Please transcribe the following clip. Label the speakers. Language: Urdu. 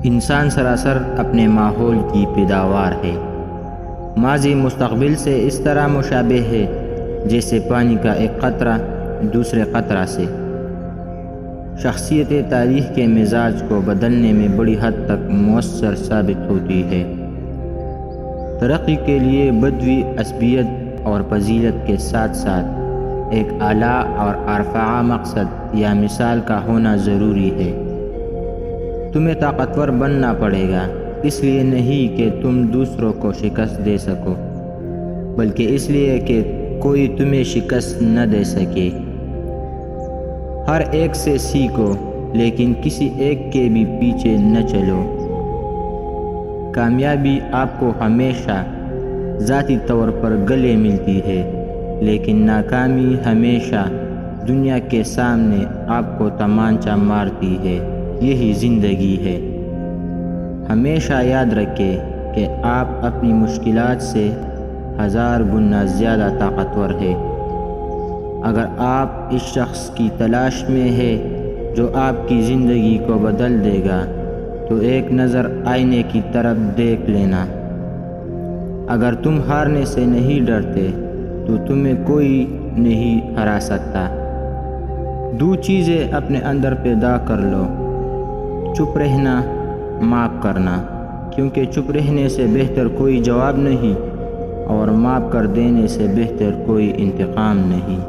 Speaker 1: انسان سراسر اپنے ماحول کی پیداوار ہے۔ ماضی مستقبل سے اس طرح مشابہ ہے جیسے پانی کا ایک قطرہ دوسرے قطرہ سے۔ شخصیت تاریخ کے مزاج کو بدلنے میں بڑی حد تک مؤثر ثابت ہوتی ہے۔ ترقی کے لیے بدوی عصبیت اور فضیلت کے ساتھ ساتھ ایک اعلیٰ اور ارفع مقصد یا مثال کا ہونا ضروری ہے۔ تمہیں طاقتور بننا پڑے گا، اس لیے نہیں کہ تم دوسروں کو شکست دے سکو، بلکہ اس لیے کہ کوئی تمہیں شکست نہ دے سکے۔ ہر ایک سے سیکھو، لیکن کسی ایک کے بھی پیچھے نہ چلو۔ کامیابی آپ کو ہمیشہ ذاتی طور پر گلے ملتی ہے، لیکن ناکامی ہمیشہ دنیا کے سامنے آپ کو تمانچہ مارتی ہے۔ یہی زندگی ہے۔ ہمیشہ یاد رکھیں کہ آپ اپنی مشکلات سے 1000 گنا زیادہ طاقتور ہے۔ اگر آپ اس شخص کی تلاش میں ہیں جو آپ کی زندگی کو بدل دے گا، تو ایک نظر آئینے کی طرف دیکھ لینا۔ اگر تم ہارنے سے نہیں ڈرتے تو تمہیں کوئی نہیں ہرا سکتا۔ 2 چیزیں اپنے اندر پیدا کر لو: چپ رہنا، معاف کرنا، کیونکہ چپ رہنے سے بہتر کوئی جواب نہیں، اور معاف کر دینے سے بہتر کوئی انتقام نہیں۔